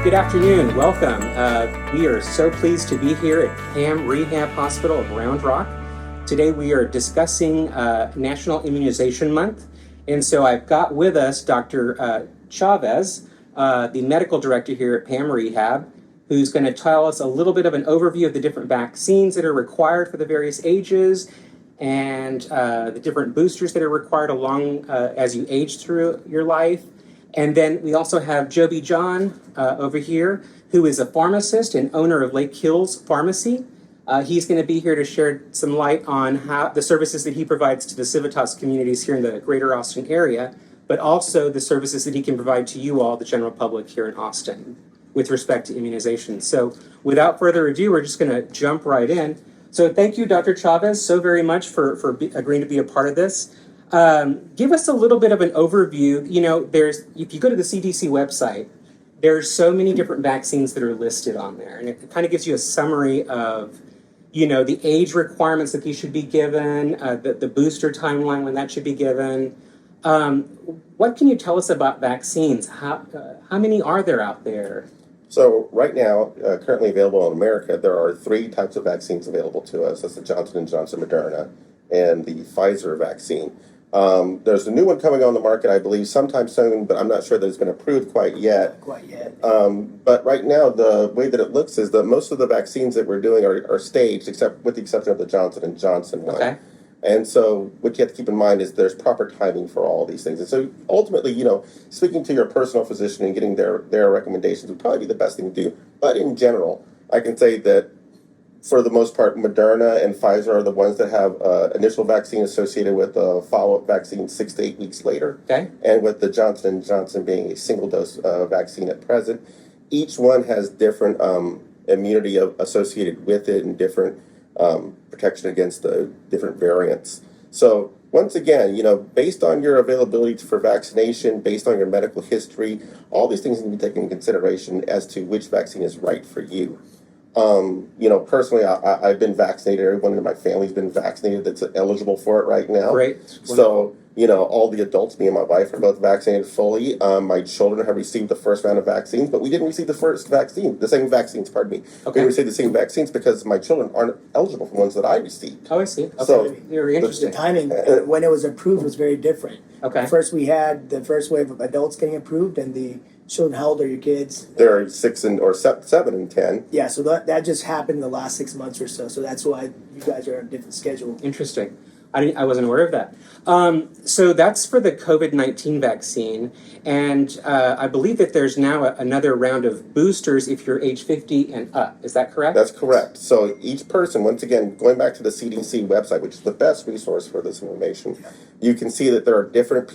Good afternoon. Welcome. We are so pleased to be here at Pharm Rehab Hospital of Round Rock. Today we are discussing National Immunization Month. And so I've got with us Dr. Chavez, the medical director here at Pharm Rehab, who's going to tell us a little bit of an overview of the different vaccines that are required for the various ages and the different boosters that are required along as you age through your life. And then we also have Jobby John over here, who is a pharmacist and owner of Lake Hills Pharmacy. He's going to be here to share some light on how the services that he provides to the Civitas communities here in the greater Austin area, but also the services that he can provide to you all, the general public here in Austin, with respect to immunization. So without further ado, we're just going to jump right in. So thank you, Dr. Chavez, so very much for agreeing to be a part of this. Give us a little bit of an overview. You know, if you go to the CDC website, there's so many different vaccines that are listed on there, and it kind of gives you a summary of, you know, the age requirements that these should be given, the booster timeline when that should be given. What can you tell us about vaccines? How many are there out there? So right now, currently available in America, there are 3 types of vaccines available to us. That's the Johnson & Johnson Moderna and the Pfizer vaccine. There's a new one coming on the market, I believe, sometime soon, but I'm not sure that it's been approved quite yet. But right now, the way that it looks is that most of the vaccines that we're doing are staged, except with the exception of the Johnson & Johnson one. Okay. And so what you have to keep in mind is there's proper timing for all these things. And so ultimately, you know, speaking to your personal physician and getting their recommendations would probably be the best thing to do. But in general, I can say that for the most part, Moderna and Pfizer are the ones that have initial vaccine associated with a follow-up vaccine 6 to 8 weeks later. Okay. And with the Johnson & Johnson being a single-dose vaccine at present, each one has different immunity associated with it and different protection against the different variants. So once again, you know, based on your availability for vaccination, based on your medical history, all these things need to be taken into consideration as to which vaccine is right for you. You know, personally, I've been vaccinated. Everyone in my family's been vaccinated that's eligible for it right now. Great. So, you know, all the adults, me and my wife, are both vaccinated fully. My children have received the first round of vaccines, but we didn't receive the same vaccines, pardon me. Okay. We received the same vaccines because my children aren't eligible for ones that I received. Oh, I see. Okay. So, very interesting. The timing, when it was approved, was very different. Okay. First, we had the first wave of adults getting approved, and the children. How old are your kids? They're 7 and 10. Yeah, so that just happened in the last 6 months or so. So that's why you guys are on a different schedule. Interesting. I wasn't aware of that. So that's for the COVID-19 vaccine. And I believe that there's now another round of boosters if you're age 50 and up. Is that correct? That's correct. So each person, once again, going back to the CDC website, which is the best resource for this information, you can see that there are different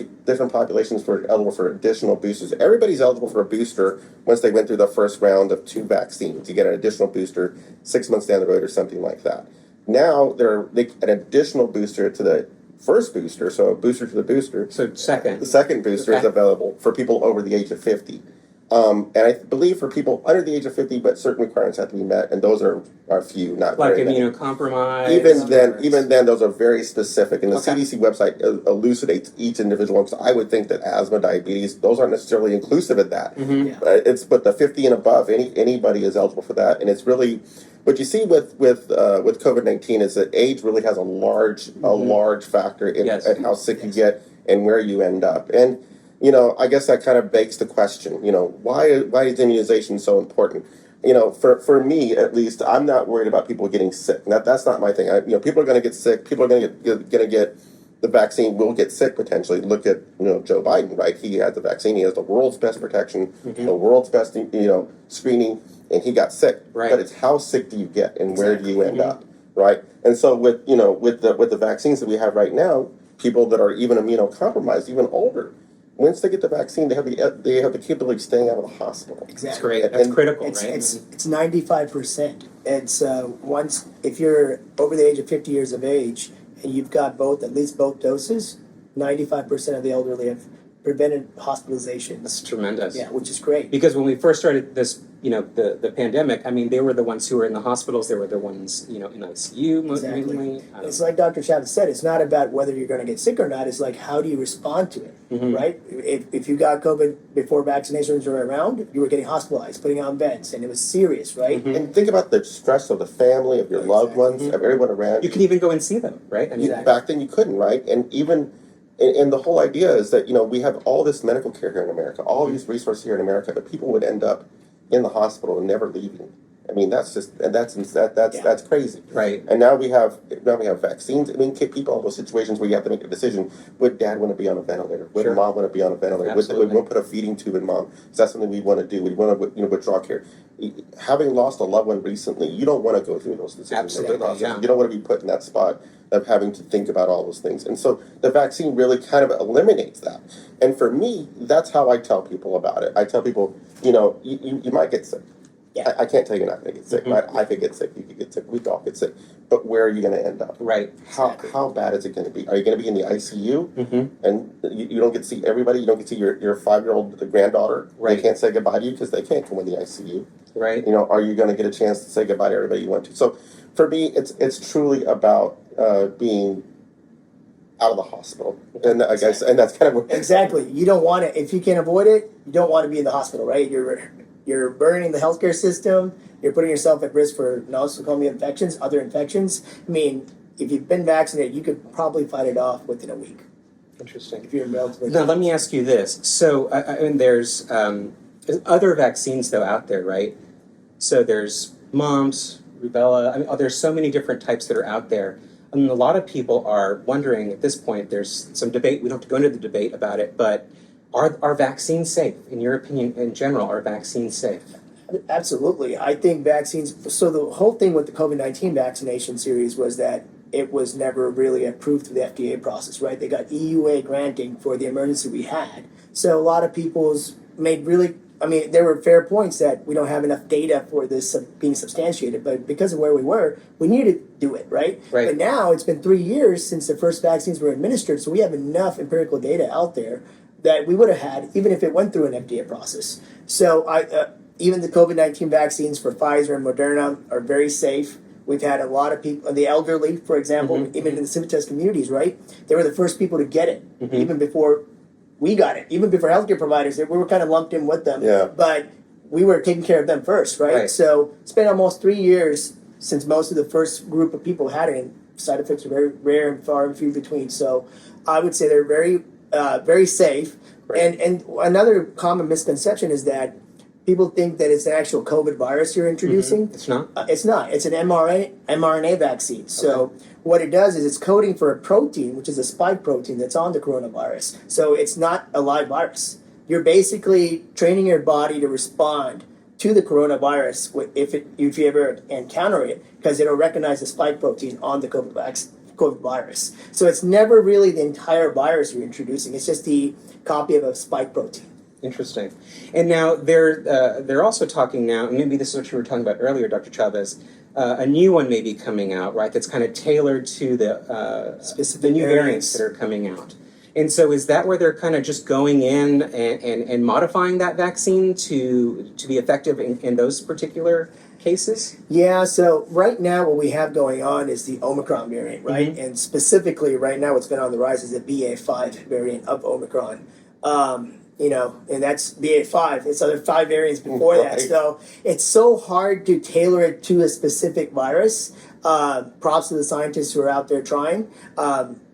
populations who are eligible for additional boosters. Everybody's eligible for a booster once they went through the first round of 2 vaccines. You get an additional booster 6 months down the road or something like that. Now, an additional booster to the first booster, so a booster to the booster. So second. The second booster is available for people over the age of 50. And I believe for people under the age of 50, but certain requirements have to be met, and those are few, not like very many. Immunocompromised. Even then, those are very specific, and the CDC website elucidates each individual one. So I would think that asthma, diabetes, those aren't necessarily inclusive of that. Mm-hmm. But the 50 and above, anybody is eligible for that, and it's really what you see with COVID-19 is that age really has a large factor in how sick you get and where you end up. And you know, I guess that kind of begs the question, you know, why is immunization so important? You know, for me, at least, I'm not worried about people getting sick. That's not my thing. People are going to get sick. People are going to get the vaccine, will get sick potentially. Look at, you know, Joe Biden, right? He had the vaccine. He has the world's best protection, the world's best, you know, screening, and he got sick. Right. But it's how sick do you get and where do you end up, right? And so with the vaccines that we have right now, people that are even immunocompromised, even older, once they get the vaccine, they have the capability of staying out of the hospital. Exactly. That's great. That's critical, it's, right? It's 95%. It's once if you're over the age of 50 years of age and you've got at least both doses, 95% of the elderly have prevented hospitalizations. That's tremendous. Yeah, which is great. Because when we first started this, the pandemic, I mean, they were the ones who were in the hospitals. They were the ones, in ICU Exactly. mainly. It's like Dr. Chavez said, it's not about whether you're going to get sick or not. It's like, how do you respond to it, right? If you got COVID before vaccinations were around, you were getting hospitalized, putting on beds, and it was serious, right? And think about the stress of the family, of your loved ones, of everyone around You can even go and see them, right? I mean, Back then you couldn't, right? And even, and the whole idea is that, we have all this medical care here in America, all these resources here in America, but people would end up in the hospital and never leaving. I mean, that's crazy. Right. And now we have vaccines. I mean, people in those situations where you have to make a decision: would dad want to be on a ventilator? Would mom want to be on a ventilator? Would we put a feeding tube in mom? Is that something we want to do? We want to withdraw care. Having lost a loved one recently, you don't want to go through those decisions. Absolutely, yeah. You don't want to be put in that spot of having to think about all those things. And so the vaccine really kind of eliminates that. And for me, that's how I tell people about it. I tell people, you might get sick. Yeah. I can't tell you not going to get sick. I could get sick. You could get sick. We could all get sick. But where are you going to end up? right. How bad is it going to be? Are you going to be in the ICU and you don't get to see everybody? You don't get to see your 5-year-old granddaughter? Right. They can't say goodbye to you because they can't come in the ICU. Right. Are you going to get a chance to say goodbye to everybody you want to? So for me, it's truly about being out of the hospital. And I guess, and that's kind of Exactly. You don't want to, if you can avoid it, you don't want to be in the hospital, right? You're burning the healthcare system. You're putting yourself at risk for nosocomial infections, other infections. I mean, if you've been vaccinated, you could probably fight it off within a week. Interesting. If you're relatively. Now, let me ask you this. So, I mean, there's other vaccines, though, out there, right? So there's mumps, rubella. I mean, there's so many different types that are out there. I mean, a lot of people are wondering at this point, there's some debate. We don't have to go into the debate about it, but are vaccines safe? In your opinion, in general, are vaccines safe? Absolutely. I think vaccines, so the whole thing with the COVID-19 vaccination series was that it was never really approved through the FDA process, right? They got EUA granting for the emergency we had. So a lot of people's made really, I mean, there were fair points that we don't have enough data for this being substantiated, but because of where we were, we needed to do it, right? Right. But now it's been 3 years since the first vaccines were administered, so we have enough empirical data out there that we would have had even if it went through an FDA process. So even the COVID-19 vaccines for Pfizer and Moderna are very safe. We've had a lot of people, the elderly, for example, even in the Civitas communities, right? They were the first people to get it, even before we got it, even before healthcare providers. We were kind of lumped in with them, but we were taking care of them first, right? So it's been almost 3 years since most of the first group of people had it, and side effects are very rare and far and few between. So I would say they're very, very safe. Right. And another common misconception is that people think that it's an actual COVID virus you're introducing. It's not? It's not. It's an mRNA vaccine. So what it does is it's coding for a protein, which is a spike protein that's on the coronavirus. So it's not a live virus. You're basically training your body to respond to the coronavirus if you ever encounter it, because it'll recognize the spike protein on the COVID virus. So it's never really the entire virus you're introducing. It's just the copy of a spike protein. Interesting. And now they're also talking now, and maybe this is what you were talking about earlier, Dr. Chavez, a new one may be coming out, right, that's kind of tailored to the Specific new variants that are coming out. And so is that where they're kind of just going in and modifying that vaccine to be effective in those particular cases? Yeah, so right now what we have going on is the Omicron variant, right? And specifically right now what's been on the rise is the BA.5 variant of Omicron. And that's BA.5. It's other 5 variants before that. So it's so hard to tailor it to a specific virus. Props to the scientists who are out there trying.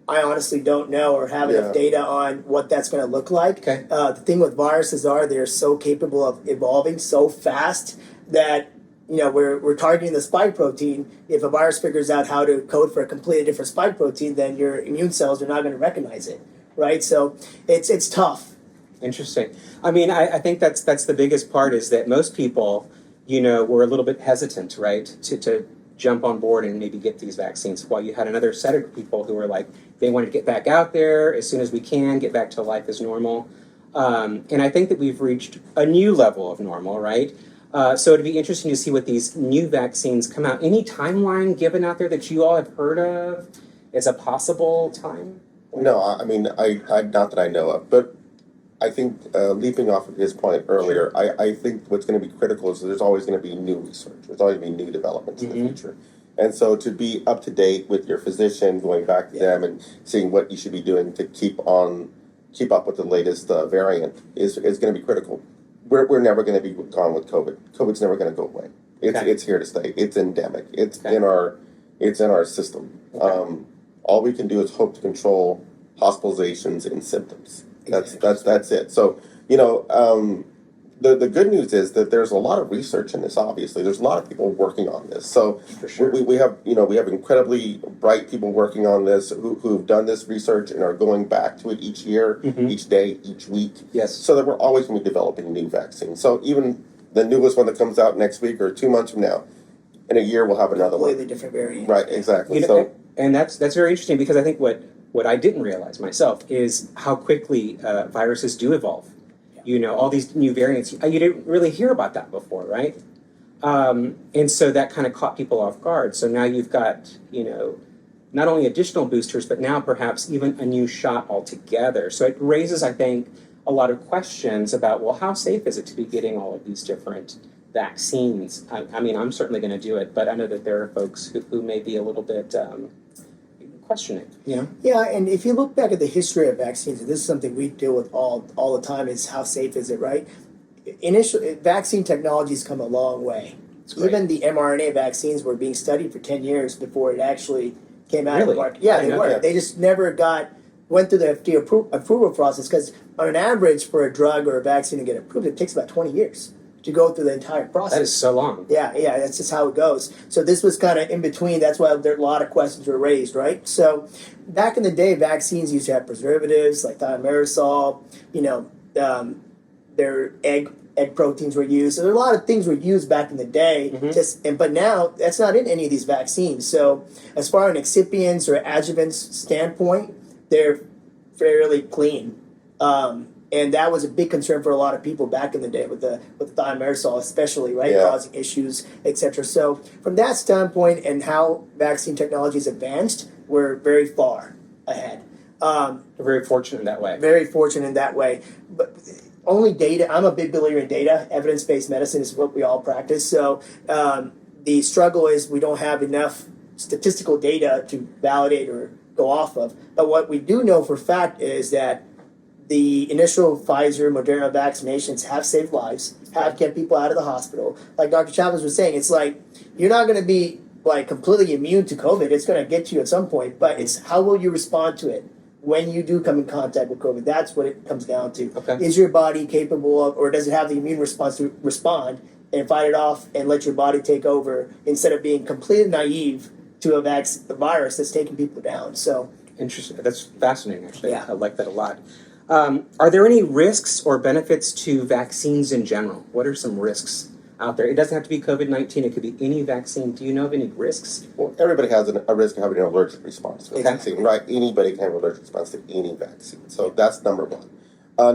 I honestly don't know or have enough data on what that's going to look like. Okay. The thing with viruses they're so capable of evolving so fast that we're targeting the spike protein. If a virus figures out how to code for a completely different spike protein, then your immune cells are not going to recognize it, right? So it's tough. Interesting. I mean, I think that's the biggest part is that most people, were a little bit hesitant, right, to jump on board and maybe get these vaccines, while you had another set of people who were like, they wanted to get back out there as soon as we can, get back to life as normal. And I think that we've reached a new level of normal, right? So it'd be interesting to see what these new vaccines come out. Any timeline given out there that you all have heard of as a possible time? No, I mean, I not that I know of, but I think leaping off of his point earlier, I think what's going to be critical is there's always going to be new research. There's always going to be new developments in the future. And so to be up to date with your physician, going back to them and seeing what you should be doing to keep up with the latest variant is going to be critical. We're never going to be gone with COVID. COVID's never going to go away. It's here to stay. It's endemic. It's in our system. All we can do is hope to control hospitalizations and symptoms. That's it. So the good news is that there's a lot of research in this. Obviously, there's a lot of people working on this. So For sure. we have incredibly bright people working on this who've done this research and are going back to it each year, each day, each week. Yes. So that we're always going to be developing new vaccines. So even the newest one that comes out next week or 2 months from now, in a year we'll have another one. Completely different variant. Right. Exactly. And that's very interesting because I think what I didn't realize myself is how quickly viruses do evolve. All these new variants, you didn't really hear about that before, right? And so that kind of caught people off guard. So now you've got, not only additional boosters, but now perhaps even a new shot altogether. So it raises, I think, a lot of questions about, well, how safe is it to be getting all of these different vaccines? I mean, I'm certainly going to do it, but I know that there are folks who may be a little bit questioning, Yeah, and if you look back at the history of vaccines, and this is something we deal with all the time, is how safe is it, right? Vaccine technology's come a long way. Even the mRNA vaccines were being studied for 10 years before it actually came out of the market. Yeah, they were. They just never went through the FDA approval process because on an average for a drug or a vaccine to get approved, it takes about 20 years to go through the entire process. That is so long. Yeah, that's just how it goes. So this was kind of in between. That's why there a lot of questions were raised, right? So back in the day, vaccines used to have preservatives like thimerosal. Their egg proteins were used. So there are a lot of things were used back in the day. But now that's not in any of these vaccines. So as far as an excipients or adjuvants standpoint, they're fairly clean. And that was a big concern for a lot of people back in the day with the thimerosal, especially, right, causing issues, etc. So from that standpoint and how vaccine technology has advanced, we're very far ahead. We're very fortunate in that way. Very fortunate in that way. But only data. I'm a big believer in data. Evidence-based medicine is what we all practice. So the struggle is we don't have enough statistical data to validate or go off of. But what we do know for a fact is that the initial Pfizer, Moderna vaccinations have saved lives, have kept people out of the hospital. Like Dr. Chavez was saying, it's like you're not going to be like completely immune to COVID. It's going to get you at some point, but it's how will you respond to it when you do come in contact with COVID? That's what it comes down to. Okay. Is your body capable of, or does it have the immune response to respond and fight it off and let your body take over instead of being completely naive to a virus that's taking people down? So interesting. That's fascinating, actually. Yeah. I like that a lot. Are there any risks or benefits to vaccines in general? What are some risks out there? It doesn't have to be COVID-19. It could be any vaccine. Do you know of any risks? Well, everybody has a risk of having an allergic response to a Okay. vaccine, right? Anybody can have an allergic response to any vaccine. So that's number one.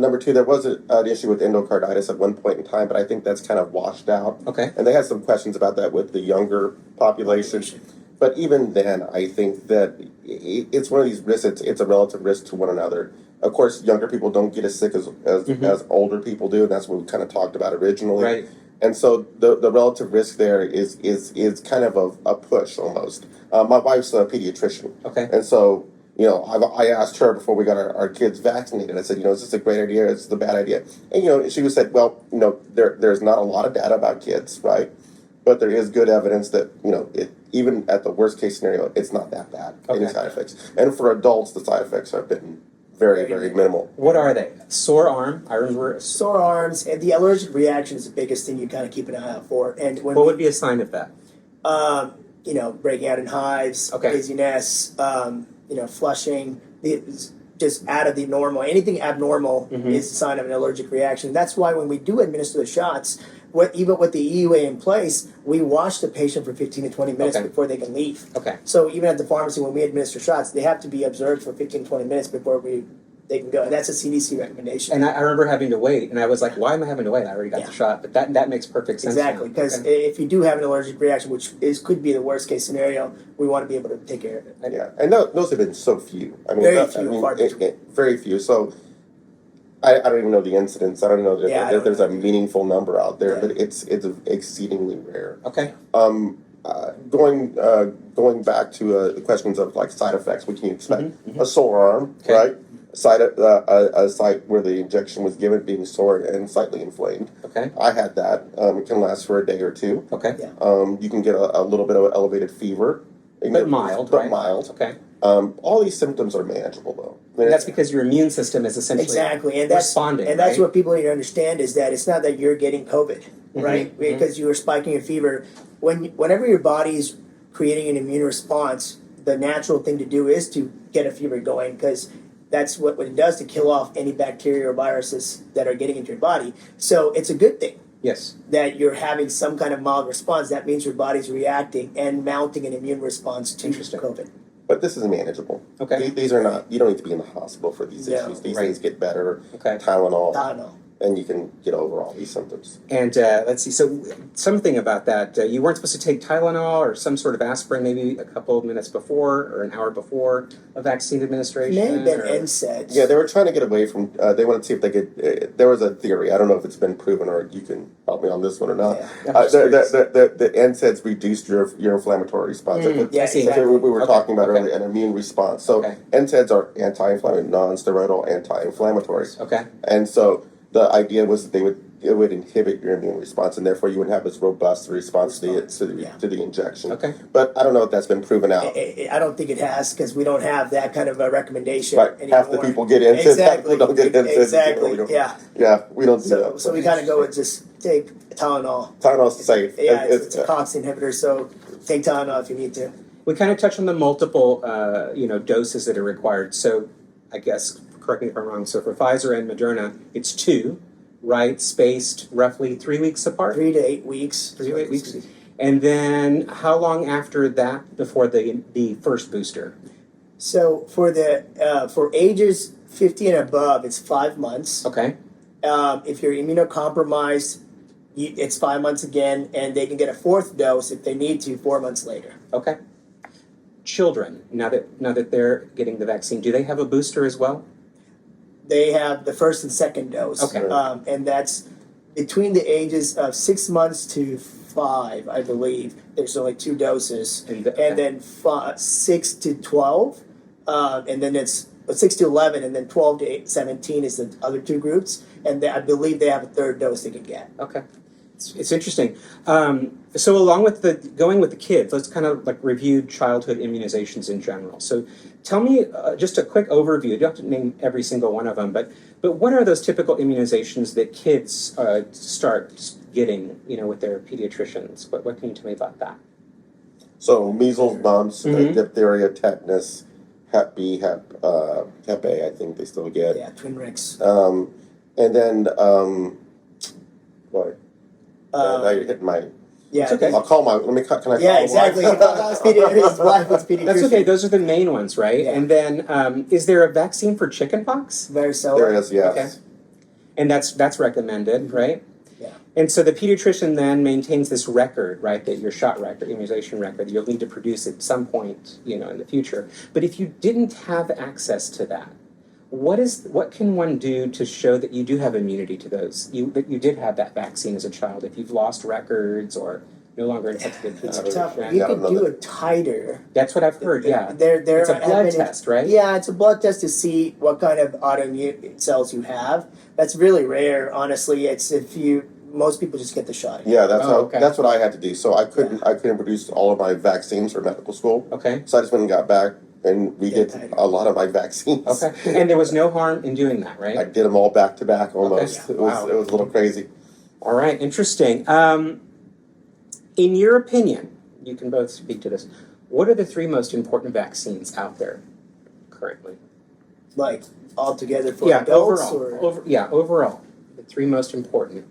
Number two, there was an issue with endocarditis at one point in time, but I think that's kind of washed out. Okay. And they had some questions about that with the younger population. But even then, I think that it's one of these risks. It's a relative risk to one another. Of course, younger people don't get as sick as older people do, and that's what we kind of talked about originally. Right. And so the relative risk there is kind of a push almost. My wife's a pediatrician. Okay. And so, I asked her before we got our kids vaccinated. I said, is this a great idea? Is this a bad idea? And, she said, well, there's not a lot of data about kids, right? But there is good evidence that, even at the worst case scenario, it's not that bad, any side effects. And for adults, the side effects have been very, very minimal. What are they? Sore arm. I remember. sore arms and the allergic reaction is the biggest thing you kind of keep an eye out for. And when What would be a sign of that? Breaking out in hives, dizziness, flushing, just out of the normal. Anything abnormal is a sign of an allergic reaction. That's why when we do administer the shots, even with the EUA in place, we watch the patient for 15 to 20 minutes before they can leave. Okay. So even at the pharmacy, when we administer shots, they have to be observed for 15 to 20 minutes before they can go. And that's a CDC recommendation. And I remember having to wait, and I was like, why am I having to wait? I already got the shot. But that makes perfect sense. Exactly, because if you do have an allergic reaction, which could be the worst case scenario, we want to be able to take care of it. Yeah, and those have been so few. I mean, Very few. very few. So I don't even know the incidence. I don't know that Yeah, I don't there's know. a meaningful number out there, Yeah. but it's exceedingly rare. Okay. Going back to the questions of like side effects, what can you expect? Mhm, A sore arm, Okay. right? A site where the injection was given being sore and slightly inflamed. Okay. I had that. It can last for a day or two. Okay. Yeah. You can get a little bit of elevated fever. But mild, But right? mild. Okay. All these symptoms are manageable though. And that's because your immune system is essentially Exactly, and that's responding, and that's right? what people need to understand is that it's not that you're getting COVID, right? mhm. Because you were spiking a fever. Whenever your body's creating an immune response, the natural thing to do is to get a fever going because that's what it does to kill off any bacteria or viruses that are getting into your body. So it's a good thing Yes. that you're having some kind of mild response. That means your body's reacting and mounting an immune response to Interesting. COVID. But this is manageable. Okay. These are not. You don't need to be in the hospital for these No. issues. These Right. things get better. Okay. Tylenol, Tylenol. and you can get over all these symptoms. And let's see. So something about that. You weren't supposed to take Tylenol or some sort of aspirin maybe a couple of minutes before or an hour before a vaccine administration. May have been or- NSAIDs. Yeah, they were trying to get away from. They wanted to see if they could. There was a theory. I don't know if it's been proven, or you can help me on this one or not. Yeah. I'm just curious. The NSAIDs reduced your inflammatory response. Yeah, I see. That's exactly. what we were Okay, talking about okay. earlier, an immune response. So Okay. NSAIDs are anti-inflammatory, non-steroidal anti-inflammatories. Okay. And so the idea was that it would inhibit your immune response, and therefore you wouldn't have as robust response to Yeah. the injection. Okay. But I don't know if that's been proven out. I don't think it has because we don't have that kind of a recommendation Right, anymore. half the people get NSAIDs, half the Exactly. people don't get NSAIDs. Exactly. We don't- Yeah. Yeah, we don't do So that. so we kind of go and just take Tylenol. Tylenol's safe. Yeah, it's a COX inhibitor, so take Tylenol if you need to. We kind of touched on the multiple, doses that are required. So, I guess correct me if I'm wrong. So for Pfizer and Moderna, it's 2, right? Spaced roughly 3 weeks apart. 3 to 8 weeks. 3 to 8 weeks. And then how long after that before the first booster? So for ages 50 and above, it's 5 months. Okay. If you're immunocompromised, it's 5 months again, and they can get a 4th dose if they need to 4 months later. Okay. Children, now that they're getting the vaccine, do they have a booster as well? They have the 1st and 2nd dose. Okay. And that's between the ages of 6 months to 5, I believe. There's only 2 doses. Okay. And then 6 to 12, and then it's 6 to 11, and then 12 to 17 is the other 2 groups. And I believe they have a 3rd dose they can get. Okay. It's interesting. So along with going with the kids, let's kind of like review childhood immunizations in general. So tell me just a quick overview. You don't have to name every single one of them, but what are those typical immunizations that kids start getting, with their pediatricians? What can you tell me about that? So measles, mumps, Mhm. diphtheria, tetanus, Hep B, Hep A. I think they still get. Yeah, Twinrix. And then what? Now you're hitting my. Yeah, It's okay. I'll call my. Let me. Can I? Call yeah, my exactly. wife? His wife was pediatrician. That's okay. Those are the main ones, right? Yeah. And then is there a vaccine for chickenpox? Varicella. There is, yes. Okay. And that's recommended, right? Yeah. And so the pediatrician then maintains this record, right, that your shot record, immunization record, that you'll need to produce at some point, in the future. But if you didn't have access to that, what can one do to show that you do have immunity to those? That you did have that vaccine as a child, if you've lost records or no longer infected It's people? tough. Yeah, You I could don't know do a titer. That's what I've heard, yeah. There It's a have blood been- test, right? Yeah, it's a blood test to see what kind of autoimmune cells you have. That's really rare, honestly. It's most people just get the shot. Yeah, that's okay. that's what I had to do. So I couldn't produce all of my vaccines for medical school. Okay. So I just went and got back, and we did a lot of my vaccines. Okay. And there was no harm in doing that, right? I did them all back to back almost. Okay. It was Wow. it was a little crazy. All right, interesting. In your opinion, you can both speak to this. What are the 3 most important vaccines out there currently? Like altogether for adults overall. or Overall, the 3 most important.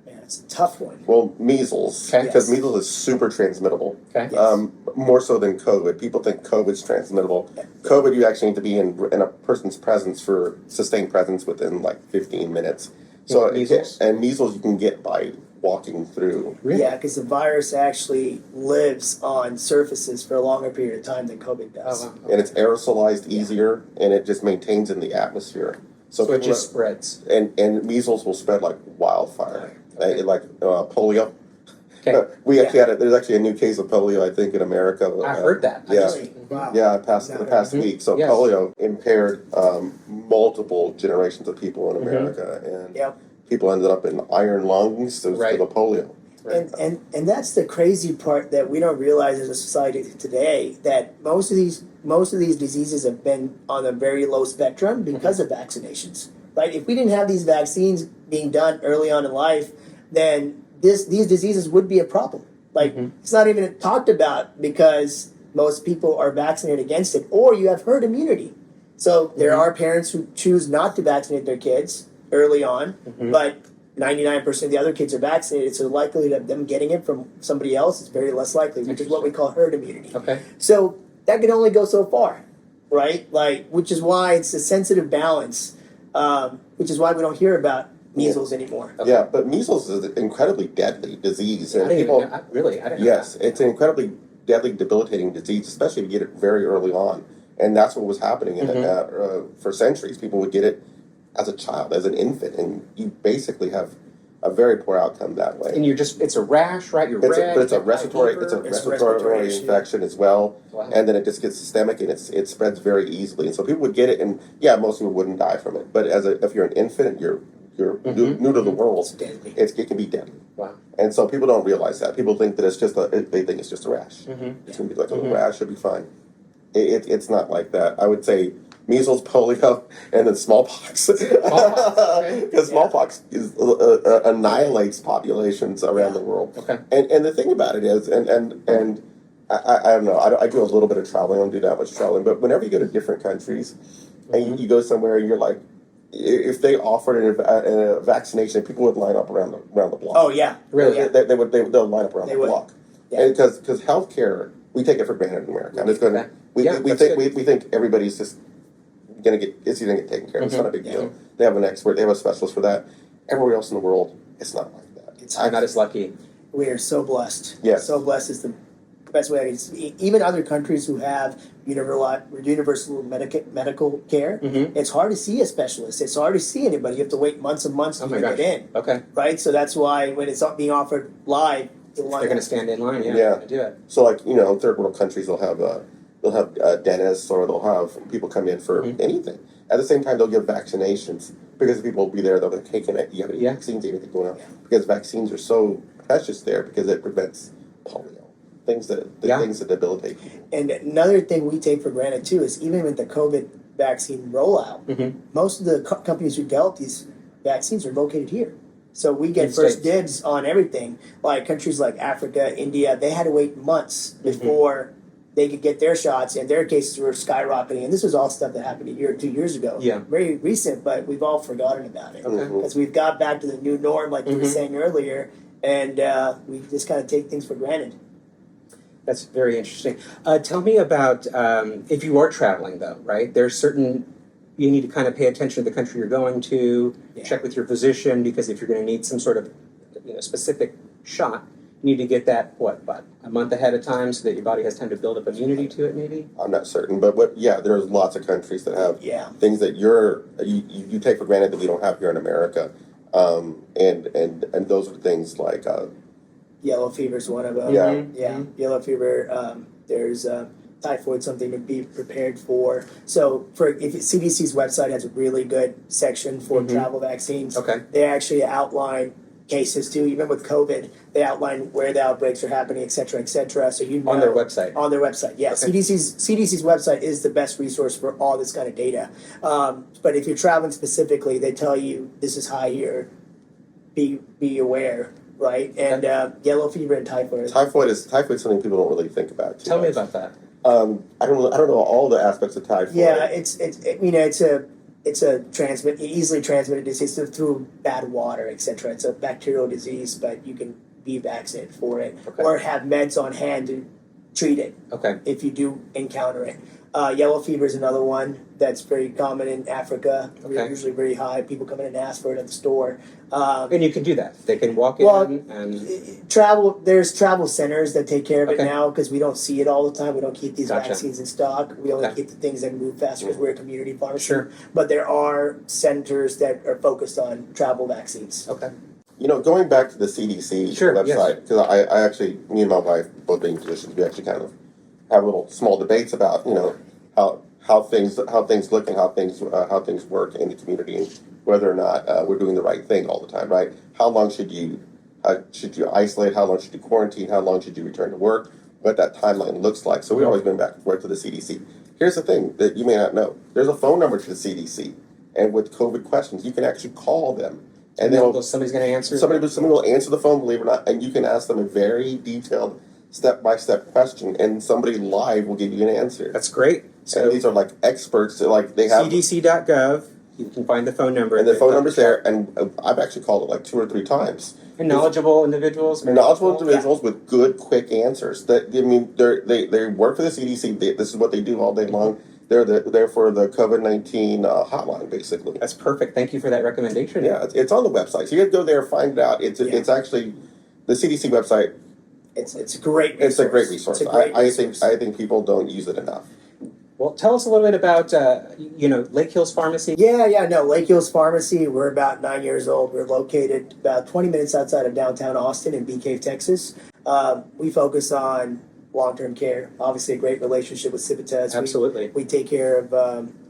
man, it's a tough one. Well, measles, Okay. because Yes. measles is super transmittable. Okay. Yes. More so than COVID. People think COVID's transmittable. COVID, you actually need to be in a person's presence for sustained presence within like 15 minutes. So Measles? and measles you can get by walking through. Really? Yeah, because the virus actually lives on surfaces for a longer period of time than COVID does. Oh, wow. And it's aerosolized easier, and it just maintains in the atmosphere. So it people just spreads. and measles will spread like wildfire, Okay. like polio. Okay. We actually had there's actually a new case of polio, I think, in America. I heard that. Yeah. Really? Wow. Yeah, the past Mhm. week. So Yes. polio impaired multiple generations of people in Mhm. America, and Yep. people ended up in iron lungs for Right. the polio. Right. And that's the crazy part that we don't realize as a society today, that most of these diseases have been on a very low spectrum because of vaccinations. Right? If we didn't have these vaccines being done early on in life, then these diseases would be a problem. Like it's not even talked about because most people are vaccinated against it, or you have herd immunity. So there are parents who choose not to vaccinate their kids early on, but 99% of the other kids are vaccinated, so the likelihood of them getting it from somebody else is very less likely, which is what we call herd immunity. Okay. So that can only go so far, right? Like, which is why it's a sensitive balance, which is why we don't hear about measles anymore. Okay. Yeah, but measles is an incredibly deadly disease, I and didn't people. even know, I didn't know Yes, that. it's an incredibly deadly, debilitating disease, especially if you get it very early on. And that's what was happening for centuries. People would get it as a child, as an infant, and you basically have a very poor outcome that way. And it's a rash, right? You're red. But it's a you get high respiratory, fever. it's a It's a respiratory respiratory issue. infection as well, Wow. and then it just gets systemic and it spreads very easily. And so people would get it, and yeah, most people wouldn't die from it. But if you're an infant, you're new to the world. It's deadly. It can be deadly. Wow. And so people don't realize that. People think that they think it's just a rash. It's gonna be like a little rash, should be fine. It's not like that. I would say measles, polio, and then smallpox. okay. Because smallpox annihilates populations around the world. Okay. And the thing about it is, and I don't know, I do a little bit of traveling. I don't do that much traveling, but whenever you go to different countries and you go somewhere and you're like, if they offered a vaccination, people would line up around the block. Oh yeah, Really? Yeah. They'll line up around They the would. block. Yeah. Because healthcare, we take it for granted in America. I'm just going Okay. we Yeah, we that's think good. we think everybody's just gonna get taken care of. It's not a big deal. They have an expert. They have a specialist for that. Everywhere else in the world, it's not like that. I'm not as lucky. We are so blessed. Yes. So blessed is the best way I can see. Even other countries who have universal medical care, it's hard to see a specialist. It's hard to see anybody. You have to wait months and months to Oh my even gosh. get in. Okay. Right? So that's why when it's being offered live, They're going to stand in line. Yeah. Yeah. To do it. So, like, in third world countries, they'll have dentists, or they'll have people come in for anything. At the same time, they'll give vaccinations because people will be there. They'll be like, "Hey, you have any vaccines? Anything going on?" Because vaccines are so precious there because it prevents polio, things that debilitate people. And another thing we take for granted too is even with the COVID vaccine rollout, most of the companies who develop these vaccines are located here. So we get In first States. dibs on everything. Like countries like Africa, India, they had to wait months before they could get their shots, and their cases were skyrocketing. And this was all stuff that happened a year or 2 years ago. Yeah. Very recent, but we've all forgotten about it. Okay. Because we've got back to the new norm, like you were saying earlier, and we just kind of take things for granted. That's very interesting. Tell me about if you are traveling, though, right? There's you need to kind of pay attention to the country you're going to, check with your physician, because if you're going to need some sort of specific shot, you need to get that, about a month ahead of time so that your body has time to build up immunity to it, maybe? I'm not certain, but there's lots of countries that have things that you take for granted that we don't have here in America, and those are things like Yellow fever is one of them. Yellow fever. There's typhoid, something to be prepared for. So, if CDC's website has a really good section for travel vaccines. Okay. They actually outline cases too. Even with COVID, they outline where the outbreaks are happening, et cetera, et cetera. So On their website. On their website, yeah. Okay. CDC's website is the best resource for all this kind of data. But if you're traveling specifically, they tell you this is high here. Be aware. Right, and yellow fever and typhoid. Typhoid is something people don't really think about. Tell me much. about that. I don't know all the aspects of typhoid. Yeah, it's a easily transmitted disease through bad water, etc. It's a bacterial disease, but you can be vaccinated for it or have meds on hand to treat it Okay. if you do encounter it. Yellow fever is another one that's very common in Africa. Okay. Usually very high. People come in and ask for it at the store. And you can do that. They can walk in Well, and There's travel centers that take care of it Okay. now because we don't see it all the time. We don't keep these Gotcha. vaccines in stock. We only Okay. keep the things that move faster because we're a community pharmacy. Sure. But there are centers that are focused on travel vaccines. okay. Going back to the CDC Sure, website, because I actually, me and my wife, both being physicians, we actually kind of have little small debates about, how things look and how things work in the community, and whether or not we're doing the right thing all the time, right? How long should you isolate? How long should you quarantine? How long should you return to work? What that timeline looks like. So we've always been back and forth to the CDC. Here's the thing that you may not know: there's a phone number to the CDC, and with COVID questions, you can actually call them. And then Somebody's going to answer. somebody will answer the phone, believe it or not, and you can ask them a very detailed, step-by-step question, and somebody live will give you an answer. That's great. And So these are like experts. They have CDC.gov. You can find the phone number. and the that phone Dr. number's there. And I've actually called it like 2 or 3 times. And knowledgeable individuals. very Knowledgeable helpful. individuals with good, quick answers. They work for the CDC. This is what they do all day long. They're for the COVID-19 hotline, basically. That's perfect. Thank you for that recommendation. Yeah, it's on the website. So you have to go there, find it out. It's actually the CDC website. It's a great resource. It's a great resource. It's a great resource. I think people don't use it enough. Well, tell us a little bit about Lake Hills Pharmacy. No, Lake Hills Pharmacy, we're about 9 years old. We're located about 20 minutes outside of downtown Austin in Bee Cave, Texas. We focus on long-term care. Obviously, a great relationship with Civitas. Absolutely. We take care of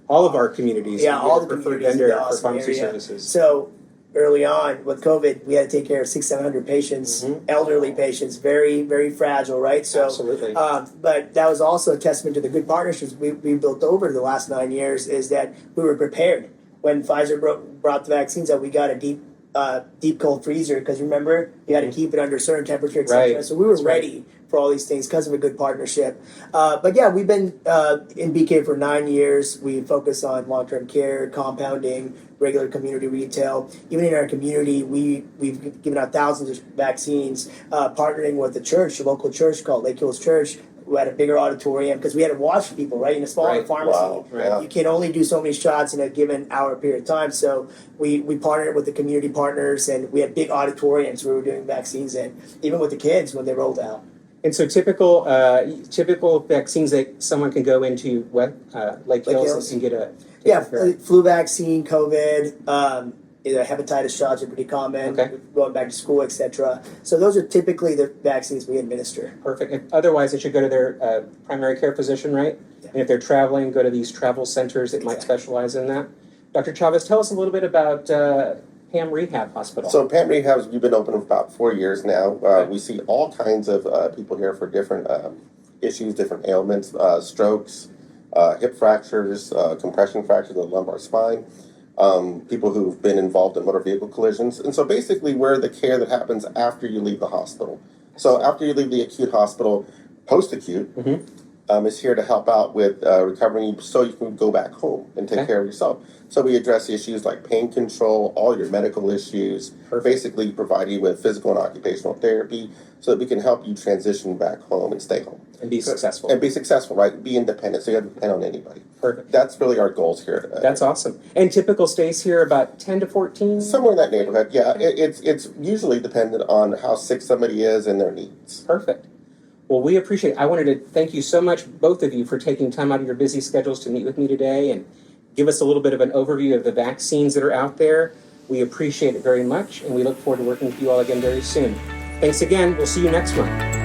all of our communities. Yeah, all We're the a preferred communities in vendor the for Austin pharmacy area. services. So early on with COVID, we had to take care of 600-700 patients, elderly patients, very, very fragile, right? So, Absolutely. But that was also a testament to the good partnerships we built over the last 9 years. Is that we were prepared when Pfizer brought the vaccines out. We got a deep cold freezer because remember you had to keep it under a certain temperature, etc. Right. So we were That's right. ready for all these things because of a good partnership. But yeah, we've been in BK for 9 years. We focus on long-term care, compounding, regular community retail. Even in our community, we've given out thousands of vaccines, partnering with a church, a local church called Lake Hills Church. We had a bigger auditorium because we had to watch people, right? In a smaller Right. pharmacy, Wow. Yeah. you can only do so many shots in a given hour period of time. So we partnered with the community partners, and we had big auditoriums where we were doing vaccines in, even with the kids when they rolled out. And so typical vaccines that someone can go into Lake Hills and get a Yeah, flu vaccine, COVID, hepatitis shots are pretty common. Okay. Going back to school, etc. So those are typically the vaccines we administer. Perfect. And otherwise, they should go to their primary care physician, right? Yeah. And if they're traveling, go to these travel centers that might Exactly. specialize in that. Dr. Chavez, tell us a little bit about Pam Rehab Hospital. So Pam Rehab's, we've been open for about 4 years now. Okay. We see all kinds of people here for different issues, different ailments, strokes, hip fractures, compression fractures of the lumbar spine, people who've been involved in motor vehicle collisions. And so basically we're the care that happens after you leave the hospital. So after you leave the acute hospital, post-acute, is here to help out with recovering so you can go back home and take Okay. care of yourself. So we address issues like pain control, all your medical issues, Perfect. basically provide you with physical and occupational therapy so that we can help you transition back home and stay home. And be successful. And be successful, right? Be independent, so you don't depend on anybody. Perfect. That's really our goals here. That's awesome. And typical stays here about 10 to 14? Somewhere in that neighborhood, yeah. It's usually dependent on how sick somebody is and their needs. Perfect. Well, we appreciate it. I wanted to thank you so much, both of you, for taking time out of your busy schedules to meet with me today and give us a little bit of an overview of the vaccines that are out there. We appreciate it very much, and we look forward to working with you all again very soon. Thanks again. We'll see you next month.